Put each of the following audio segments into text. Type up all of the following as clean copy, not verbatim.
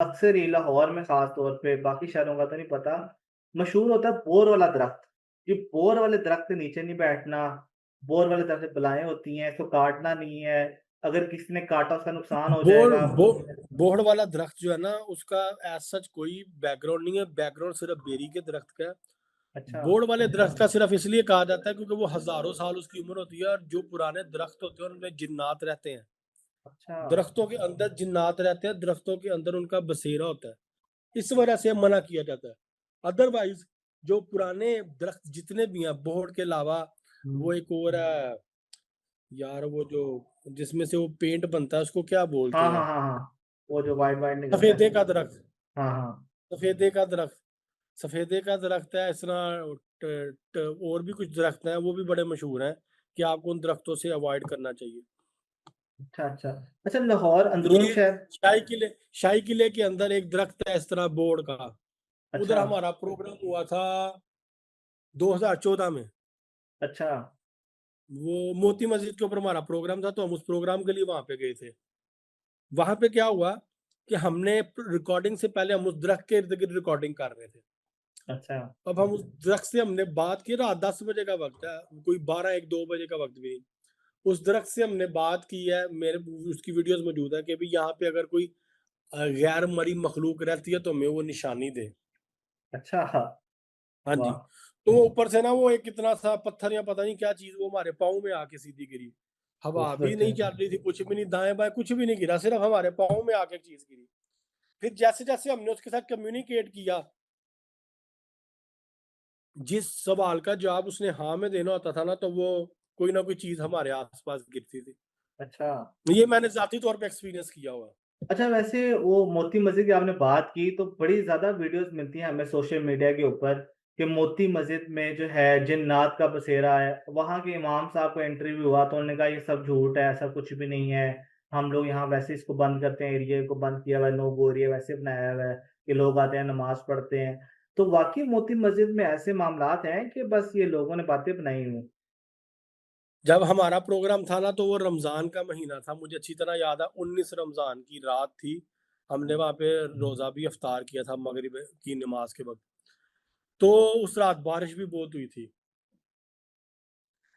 अक्सर ही लाहौर में ख़ास तौर पे, बाकी शहरों का तो नहीं पता, मशहूर होता है बोर वाला दरख़्त। ये बोर वाले दरख़्त के नीचे नहीं बैठना, बोर वाले दरख़्त में बलाएँ होती हैं, इसको काटना नहीं है, अगर किसी ने काटा उसका नुकसान हो बोड़ जाएगा। बो बोड़ वाला दरख्त जो है ना, उसका एज़ सच कोई बैकग्राउंड नहीं है, बैकग्राउंड सिर्फ़ बेरी के दरख्त का है। अच्छा, बोड़ वाले दरख्त का सिर्फ़ इसलिए कहा जाता है क्योंकि वो हज़ारों साल उसकी उम्र होती है और जो पुराने दरख्त होते हैं उनमें जिन्नात रहते हैं। अच्छा, दरख्तों के अंदर जिन्नात रहते हैं, दरख्तों के अंदर उनका बसेरा होता है। इस वजह से मना किया जाता है। अदरवाइज़ जो पुराने दरख्त जितने भी हैं, बोड़ के अलावा हुँ। वो एक और है यार, वो जो जिसमें से वो पेंट बनता है उसको क्या बोलते हाँ, हाँ, हैं? हाँ, हाँ। वो जो व्हाइट-व्हाइट निकलता है। सफेदे का दरख्त। हाँ, हाँ। सफेदे का दरख्त सफेदे का दरख्त है, इस तरह ट ट और भी कुछ दरख्त हैं, वो भी बड़े मशहूर हैं कि आपको उन दरख्तों से अवॉइड करना चाहिए। अच्छा, अच्छा। अच्छा लाहौर अंदरूनी ये शहर। शाही किले के अंदर एक दरख्त है इस तरह बोड़ का। अच्छा, उधर हमारा प्रोग्राम हुआ था 2014 में। अच्छा, वो मोती मस्जिद के ऊपर हमारा प्रोग्राम था, तो हम उस प्रोग्राम के लिए वहाँ पे गए थे। वहाँ पे क्या हुआ कि हमने रिकॉर्डिंग से पहले हम उस दरख्त के इर्द-गिर्द रिकॉर्डिंग कर रहे थे। अच्छा। अब हम उस दरख्त से हमने बात की, रात 10 बजे का वक़्त है, कोई 12, 1, 2 बजे का वक़्त भी नहीं। उस दरख्त से हमने बात की है, मेरे उसकी वीडियोज़ मौजूद हैं कि भई यहाँ पे अगर कोई गैर मरी मखलूक रहती है तो हमें वो निशानी दे। अच्छा, हाँ, हाँ जी। वाह! तो वो ऊपर से ना वो एक इतना सा पत्थर या पता नहीं क्या चीज़ वो हमारे पाँव में आके सीधी गिरी। हवा भी खूबसूरत नहीं है। चल रही थी, कुछ भी नहीं, दाएँ-बाएँ कुछ भी नहीं गिरा, सिर्फ़ हमारे पाँव में आके चीज़ गिरी। फिर जैसे-जैसे हमने उसके साथ कम्युनिकेट किया, जिस सवाल का जवाब उसने हाँ में देना होता था ना, तो वो कोई ना कोई चीज़ हमारे आस-पास गिरती थी। अच्छा। ये मैंने ज़ाती तौर पे एक्सपीरियंस किया हुआ है। अच्छा वैसे वो मोती मस्जिद की आपने बात की तो बड़ी ज़्यादा वीडियोज़ मिलती हैं हमें सोशल मीडिया के ऊपर कि मोती मस्जिद में जो है जिन्नात का बसेरा है। वहाँ के इमाम साहब का इंटरव्यू हुआ तो उन्होंने कहा ये सब झूठ है, ऐसा कुछ भी नहीं है। हम लोग यहाँ वैसे इसको बंद करते हैं, एरिया को बंद किया हुआ है, नो गो एरिया वैसे बनाया हुआ है कि लोग आते हैं नमाज़ पढ़ते हैं। तो वाक़ई मोती मस्जिद में ऐसे मामलात हैं कि बस ये लोगों ने बातें बनाई हुई हैं। जब हमारा प्रोग्राम था ना, तो वो रमज़ान का महीना था, मुझे अच्छी तरह याद है, 19 रमज़ान की रात थी। हमने वहाँ पे रोज़ा भी इफ्तार किया था मगरिब की नमाज़ के वक़्त। तो उस रात बारिश भी बहुत हुई थी।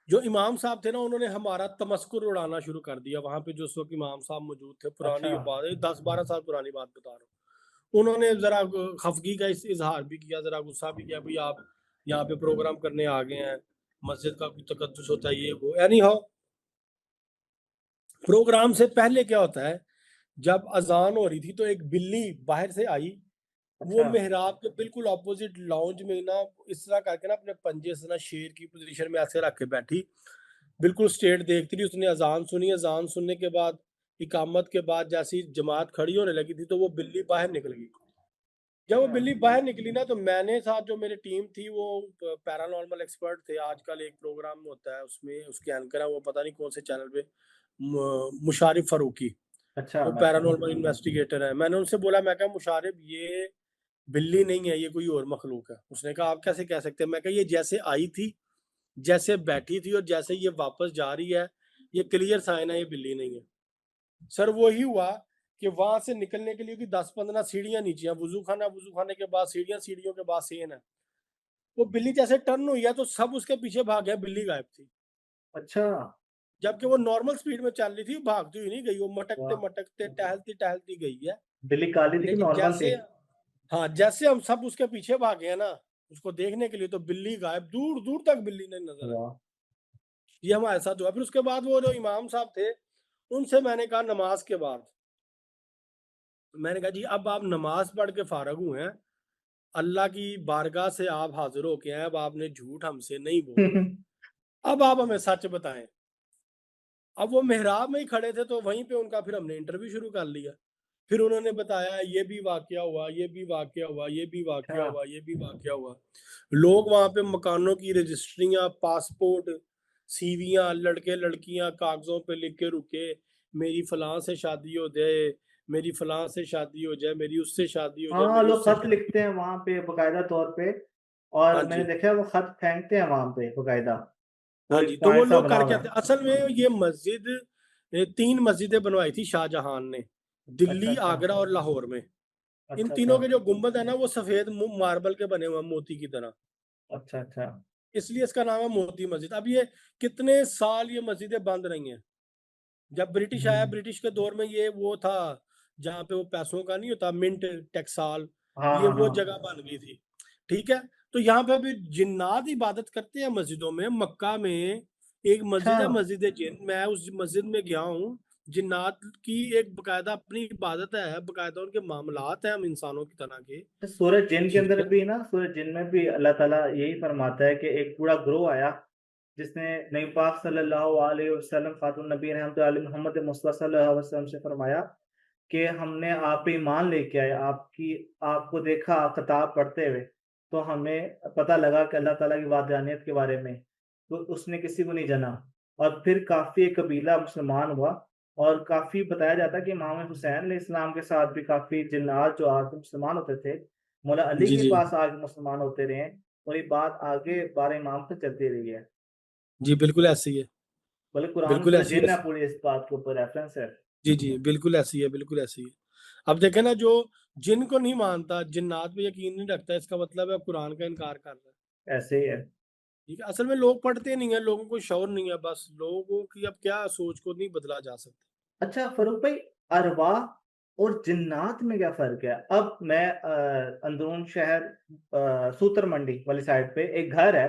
जो इमाम साहब थे ना, उन्होंने हमारा तमस्कुर उड़ाना शुरू कर दिया। वहाँ पे जो उस वक़्त इमाम साहब मौजूद थे, अच्छा, पुरानी बात है, 10-12 साल पुरानी बात बता रहा हूँ। उन्होंने ज़रा खफ़गी का इज़हार भी किया, ज़रा गुस्सा भी किया, भई आप यहाँ पे प्रोग्राम करने आ गए हैं, मस्जिद का कोई तक़द्दुस होता है ये वो। एनी हाउ, प्रोग्राम से पहले क्या होता है, जब अज़ान हो रही थी तो एक बिल्ली बाहर से आई, वो अच्छा। मेहराब के बिल्कुल ऑपोज़िट लाउंज में ना इस तरह करके ना अपने पंजे से ना शेर की पोज़ीशन में ऐसे रख के बैठी, बिल्कुल स्ट्रेट देखती रही। उसने अज़ान सुनी, अज़ान सुनने के बाद इकामत के बाद जैसे ही जमात खड़ी होने लगी थी, तो वो बिल्ली बाहर निकल गई। जब वो अच्छा, बिल्ली बाहर निकली ना, तो मैंने साथ जो मेरी टीम थी वो पैरानॉर्मल एक्सपर्ट थे। आजकल एक प्रोग्राम होता है उसमें उसके एंकर हैं, वो पता नहीं कौन से चैनल पे, मुशारिफ फारूकी, अच्छा, वो अच्छा। पैरानॉर्मल इन्वेस्टिगेटर है। मैंने उनसे बोला, मैं कहा मुशारिफ ये बिल्ली नहीं है, ये कोई और मखलूक है। उसने कहा आप कैसे कह सकते हैं? मैं कहा ये जैसे आई थी, जैसे बैठी थी और जैसे ये वापस जा रही है, ये क्लियर साइन है ये बिल्ली नहीं है। सर वही हुआ कि वहां से निकलने के लिए कि 10-15 सीढ़ियां नीचे हैं, वजू खाने के बाद सीढ़ियां, सीढ़ियों के बाद सेन है। वो बिल्ली जैसे टर्न हुई है तो सब उसके पीछे भाग गए, बिल्ली गायब थी। अच्छा, जबकि वो नॉर्मल स्पीड में चल रही थी, भागती हुई नहीं गई, वो मटकते वाह! मटकते टहलती टहलती गई है। बिल्ली काली थी कि लेकिन नॉर्मल थी? जैसे, हाँ, जैसे हम सब उसके पीछे भागे हैं ना उसको देखने के लिए, तो बिल्ली गायब, दूर दूर तक बिल्ली नहीं नजर आई। वाह! ये हमारे साथ हुआ। फिर उसके बाद वो जो इमाम साहब थे, उनसे मैंने कहा नमाज के बाद, मैंने कहा जी अब आप नमाज पढ़ के फारग हुए हैं, अल्लाह की बारगाह से आप हाजिर होके आए, अब आपने झूठ हमसे नहीं बोलना, अब आप हमें सच बताएं। अब वो मेहराब में ही खड़े थे, तो वहीं पे उनका फिर हमने इंटरव्यू शुरू कर लिया। फिर उन्होंने बताया ये भी वाकया हुआ, ये भी वाकया हुआ, ये भी वाकया अच्छा, हुआ, ये भी वाकया हुआ। लोग वहां पे मकानों की रजिस्ट्रियां, पासपोर्ट, सीवियां, लड़के लड़कियां कागजों पे लिख के रुके, मेरी फलां से शादी हो जाए, मेरी फलां से शादी हो जाए, मेरी उससे शादी हो जाए, हाँ, मेरी लोग उससे खत शादी हो लिखते जाए। हैं वहाँ पे बाकायदा तौर पे हाँ और मैंने जी। देखा है वो खत फेंकते हैं वहाँ पे बाकायदा। हाँ वो जी, एक तो वो पॉइंट सा लोग बना करके हुआ आते है। असल में ये मस्जिद 3 मस्जिदें बनवाई थी शाहजहां ने, अच्छा, दिल्ली, अच्छा, आगरा और लाहौर में। इन अच्छा, तीनों अच्छा। के जो गुंबद है ना वो सफेद मार्बल के बने हुए हैं मोती की तरह, अच्छा, अच्छा। इसलिए इसका नाम है मोती मस्जिद। अब ये कितने साल ये मस्जिदें बंद रही हैं। जब ब्रिटिश आया, हुँ। ब्रिटिश के दौर में ये वो था जहाँ पे वो पैसों का नहीं होता मिंट टेक्साल, हाँ, ये हाँ, वो हाँ। जगह बन गई थी। ठीक है, तो यहाँ पे अभी जिन्नात इबादत करते हैं मस्जिदों में। मक्का में एक अच्छा, मस्जिद है, मस्जिद जिन, मैं उस मस्जिद में गया हूँ। जिन्नात की एक बकायदा अपनी इबादत है, बकायदा उनके मामलात हैं हम इंसानों की तरह के। तो सूरज जिन के ठीक अंदर है। भी ना, सूरज जिन में भी अल्लाह ताला यही फरमाता है कि एक पूरा ग्रोह आया, जिसने नबी पाक सल्लल्लाहु अलैहि वसल्लम खातुन नबी रहमत आल मोहम्मद मुस्तफ़ा सल्लल्लाहु अलैहि वसल्लम से फरमाया कि हमने आप पे ईमान लेके आए, आपको देखा किताब पढ़ते हुए, तो हमें पता लगा कि अल्लाह ताला की वाहदानियत के बारे में, तो उसने किसी को नहीं जाना। और फिर काफ़ी एक कबीला मुसलमान हुआ, और काफ़ी बताया जाता है कि इमाम हुसैन अलैहिस्सलाम के साथ भी काफ़ी जिन्नात जो आके मुसलमान होते थे, मौला अली जी के जी पास आके मुसलमान होते रहे हैं, और ये बात आगे 12 इमाम तक चलती रही है। जी, बिल्कुल ऐसे ही है। बल्कि कुरान बिल्कुल सूरह ऐसी है। जिन है पूरी इस बात के ऊपर रेफ़रेंस है। जी, जी, बिल्कुल ऐसी है, बिल्कुल ऐसी है। अब देखें ना, जो जिन को नहीं मानता, जिन्नात पे यकीन नहीं रखता, इसका मतलब है कुरान का इनकार कर रहा है। ऐसे ही है। ठीक है, असल में लोग पढ़ते नहीं है, लोगों को शऊर नहीं है, बस लोगों की अब क्या सोच को नहीं बदला जा सकता। अच्छा फ़ारूक भाई, अरवाह और जिन्नात में क्या फ़र्क है? अब मैं अंदरून शहर सूतर मंडी वाली साइड पे एक घर है,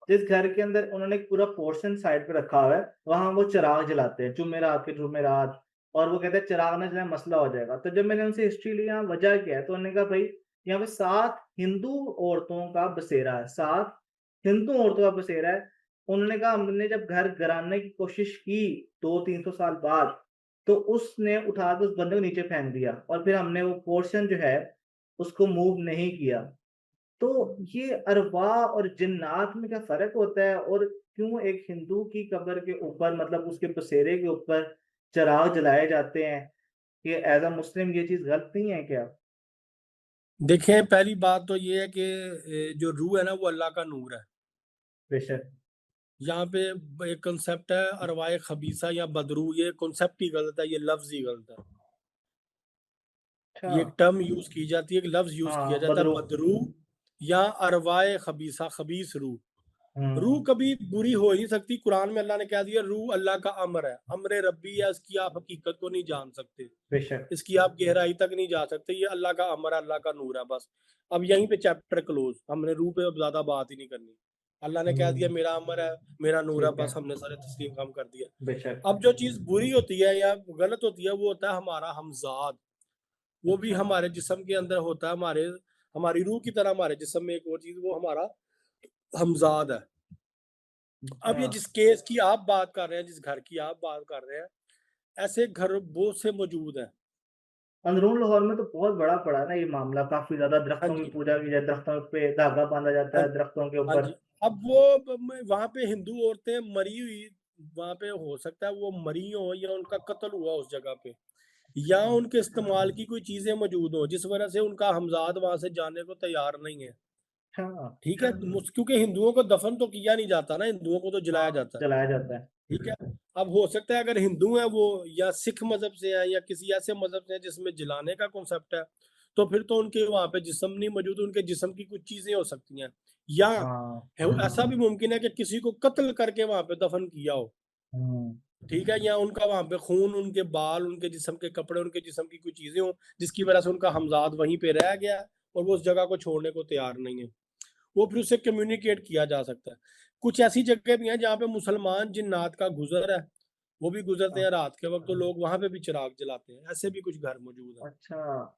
जिस घर के अंदर उन्होंने एक पूरा पोर्शन साइड पे रखा हुआ है, वहाँ वो चिराग जलाते हैं, जुमेरात के जुमेरात, और वो कहते हैं चिराग ना जलाएँ मसला हो जाएगा। तो जब मैंने उनसे हिस्ट्री ली यहाँ वजह क्या है? तो उन्होंने कहा भई यहाँ पे 7 हिंदू औरतों का बसेरा है, 7 हिंदू औरतों का बसेरा है। उन्होंने कहा हमने जब घर गिराने की कोशिश की 200-300 साल बाद, तो उसने उठा के उस बंदे को नीचे फेंक दिया, और फिर हमने वो पोर्शन जो है, उसको मूव नहीं किया। तो ये अरवाह और जिन्नात में क्या फ़र्क होता है? और क्यों एक हिंदू की कब्र के ऊपर, मतलब उसके बसेरे के ऊपर चिराग जलाए जाते हैं? ये ऐज़ अ मुस्लिम ये चीज़ गलत नहीं है क्या? देखें, पहली बात तो ये है कि जो रूह है ना वो अल्लाह का नूर है। बेशक। यहाँ पे एक कांसेप्ट है अरवाए खबीसा या बदरू, ये कांसेप्ट ही गलत है, ये लफ्ज़ ही गलत है। अच्छा। ये एक टर्म यूज़ की जाती है, एक लफ्ज़ यूज़ किया हाँ, जाता है बदरू। बदरू या अरवाए खबीसा, खबीस रूह। रूह हुँ, कभी बुरी हो ही नहीं सकती। कुरान में अल्लाह ने कह दिया रूह अल्लाह का अमर है, अमर रब्बी है, इसकी आप हकीकत को नहीं जान सकते, बेशक। इसकी आप गहराई तक नहीं जा सकते। ये अल्लाह का अमर है, अल्लाह का नूर है, बस। अब यहीं पे चैप्टर क्लोज, हमने रूह पे अब ज्यादा बात ही नहीं करनी। अल्लाह ने कह दिया हुँ, मेरा अमर है, मेरा नूर है, ठीक है। बस हमने सारे तस्लीम काम कर दिया। बेशक। अब जो चीज बुरी होती है या गलत होती है वो होता है हमारा हमजाद। वो भी अच्छा, हमारे जिस्म के अंदर होता है, हमारी रूह की तरह हमारे जिस्म में एक और चीज, वो हमारा हमजाद है। अब अच्छा। ये जिस केस की आप बात कर रहे हैं, जिस घर की आप बात कर रहे हैं, ऐसे घर बहुत से मौजूद हैं। अंदरून लाहौर में तो बहुत बड़ा पड़ा है ना ये मामला, काफ़ी ज़्यादा हाँ दरख्तों की जी, पूजा की जाए, दरख्तों पे धागा बाँधा जाता हाँ है, दरख्तों के हाँ ऊपर। जी। अब वो वहां पे हिंदू औरतें मरी हुई, वहां पे हो सकता है वो मरी हो या उनका कत्ल हुआ उस जगह पे, या अच्छा, उनके इस्तेमाल की कोई चीजें मौजूद हो जिस वजह से उनका हमजाद वहां से जाने को तैयार नहीं है। अच्छा। ठीक है, क्योंकि हिंदुओं को दफन तो किया नहीं जाता ना, हिंदुओं को तो जलाया हाँ, जाता है। जलाया जाता है। ठीक है, अब हो सकता है अगर हिंदू हैं वो, या सिख मजहब से हैं, या किसी ऐसे मजहब से हैं जिसमें जलाने का कॉन्सेप्ट है, तो फिर तो उनके वहां पे जिस्म नहीं मौजूद, उनके जिस्म की कुछ चीजें हो सकती हैं। या हाँ। ऐसा भी मुमकिन है कि किसी को कत्ल करके वहां पे दफन किया हो। हुँ, ठीक है, या उनका वहां पे खून, उनके बाल, उनके जिस्म के कपड़े, उनके जिस्म की कुछ चीजें हो जिसकी वजह से उनका हमजाद वहीं पे रह गया है और वो उस जगह को छोड़ने को तैयार नहीं है। वो फिर उससे कम्युनिकेट किया जा सकता है। कुछ ऐसी जगह भी हैं जहाँ पे मुसलमान जिन्नात का गुजर है, वो भी गुजरते हाँ, हैं रात के वक्त, तो लोग वहां पे भी चिराग जलाते हैं। ऐसे भी कुछ घर मौजूद हैं। अच्छा।